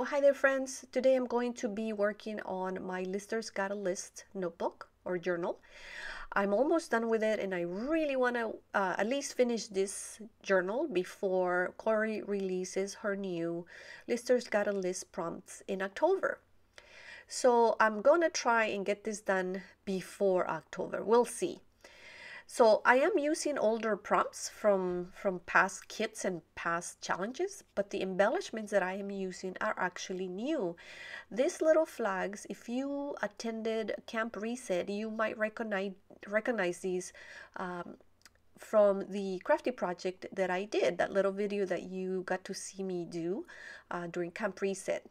Well, hi there, friends. Today I'm going to be working on my Lister's Got a List notebook or journal. I'm almost done with it, and I really want to at least finish this journal before Cori releases her new Lister's Got a List prompts in October. So I'm going to try and get this done before October. We'll see. So I am using older prompts from past kits and past challenges, but the embellishments that I am using are actually new. These little flags, if you attended Camp Reset, you might recognize these from the crafty project that I did, that little video that you got to see me do during Camp Reset.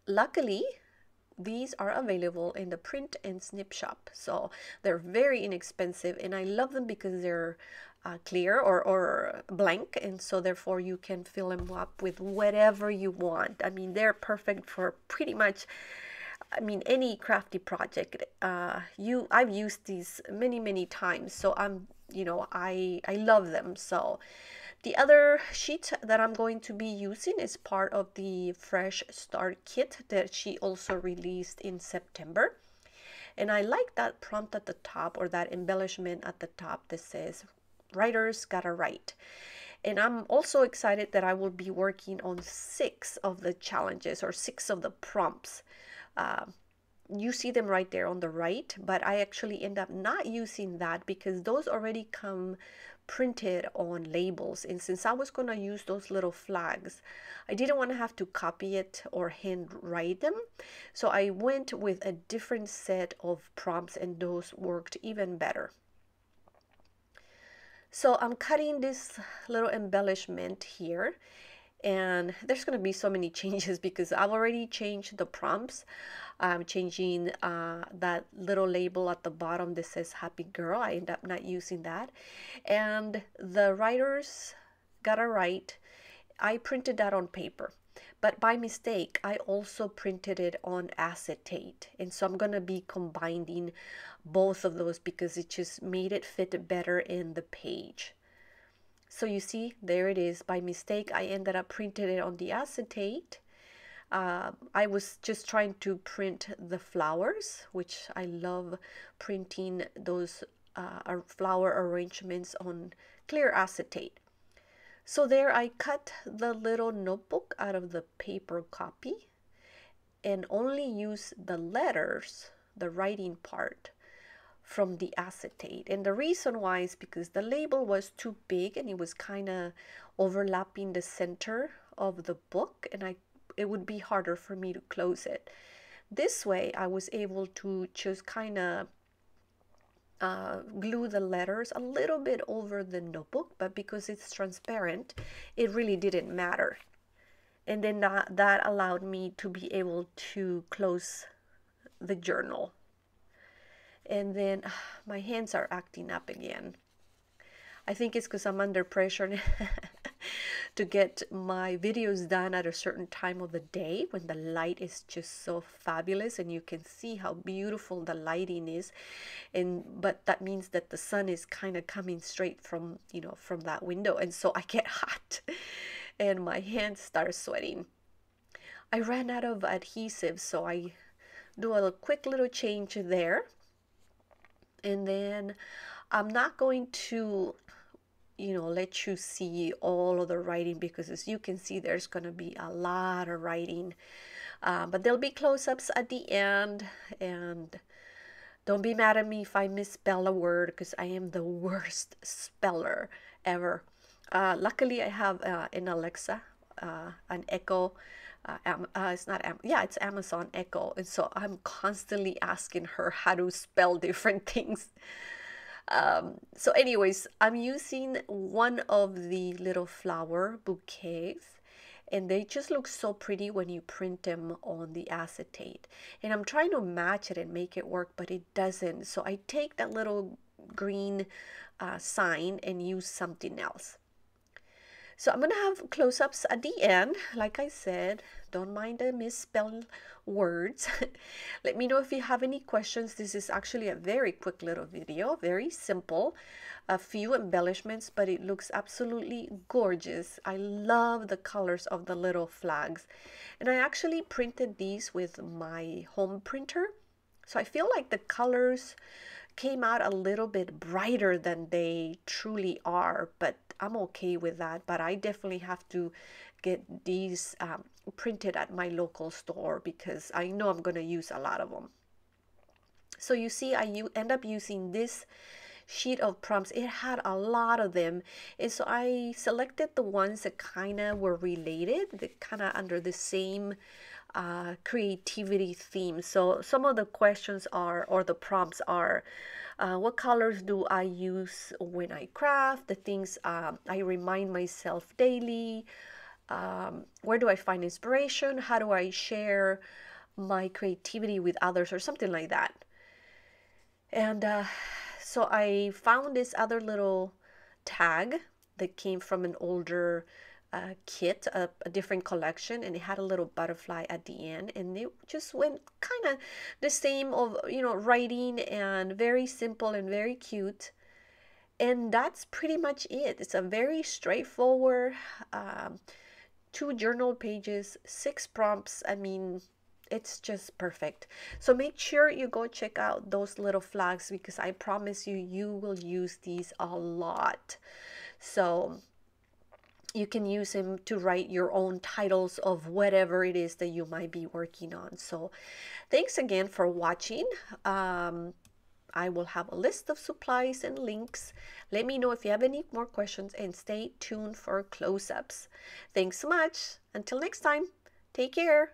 Luckily, these are available in the print and snip shop, so they're very inexpensive, and I love them because they're clear or blank, and so therefore you can fill them up with whatever you want. I mean, they're perfect for pretty much, I mean, any crafty project. I've used these many times, so I love them. So the other sheet that I'm going to be using is part of the Fresh Start kit that she also released in September. And I like that prompt at the top, or that embellishment at the top that says, "Writers gotta write." And I'm also excited that I will be working on 6 of the challenges, or 6 of the prompts. You see them right there on the right, but I actually end up not using that because those already come printed on labels, and since I was going to use those little flags, I didn't want to have to copy it or handwrite them, so I went with a different set of prompts, and those worked even better. So I'm cutting this little embellishment here, and there's going to be so many changes because I've already changed the prompts. I'm changing that little label at the bottom that says "Happy Girl." I end up not using that. And the "Writers Gotta Write," I printed that on paper, but by mistake I also printed it on acetate, and so I'm going to be combining both of those because it just made it fit better in the page. So you see, there it is. By mistake, I ended up printing it on the acetate. I was just trying to print the flowers, which I love printing those flower arrangements on clear acetate. So there I cut the little notebook out of the paper copy and only use the letters, the writing part, from the acetate. And the reason why is because the label was too big and it was kind of overlapping the center of the book, and it would be harder for me to close it. This way I was able to just kind of glue the letters a little bit over the notebook, but because it's transparent, it really didn't matter. And then that allowed me to be able to close the journal. And then my hands are acting up again. I think it's because I'm under pressure to get my videos done at a certain time of the day when the light is just so fabulous, and you can see how beautiful the lighting is. But that means that the sun is kind of coming straight from from that window, and so I get hot and my hands start sweating. I ran out of adhesive, so I do a quick little change there. And then I'm not going to let you see all of the writing because, as you can see, there's going to be a lot of writing, but there'll be close-ups at the end. And don't be mad at me if I misspell a word because I am the worst speller ever. Luckily I have an Alexa, an Echo. It's not it's Amazon Echo, and so I'm constantly asking her how to spell different things. So anyways, I'm using one of the little flower bouquets, and they just look so pretty when you print them on the acetate. And I'm trying to match it and make it work, but it doesn't. So I take that little green sign and use something else. So I'm gonna have close-ups at the end. Like I said, don't mind the misspelled words. Let me know if you have any questions. This is actually a very quick little video, very simple. A few embellishments, but it looks absolutely gorgeous. I love the colors of the little flags. And I actually printed these with my home printer. So I feel like the colors came out a little bit brighter than they truly are, but I'm okay with that. But I definitely have to get these printed at my local store because I know I'm going to use a lot of them. So you see, I end up using this sheet of prompts. It had a lot of them, and so I selected the ones that kind of were related, that kind of under the same creativity theme. So some of the questions are, or the prompts are, what colors do I use when I craft? The things I remind myself daily. Where do I find inspiration? How do I share my creativity with others, or something like that? And so I found this other little tag that came from an older kit, a different collection, and it had a little butterfly at the end, and it just went kind of the same of, you know, writing, and very simple and very cute. And that's pretty much it. It's a very straightforward, 2 journal pages, 6 prompts. I mean, it's just perfect. So make sure you go check out those little flags, because I promise you, you will use these a lot. So you can use them to write your own titles of whatever it is that you might be working on. So thanks again for watching. I will have a list of supplies and links. Let me know if you have any more questions, and stay tuned for close-ups. Thanks so much. Until next time, take care.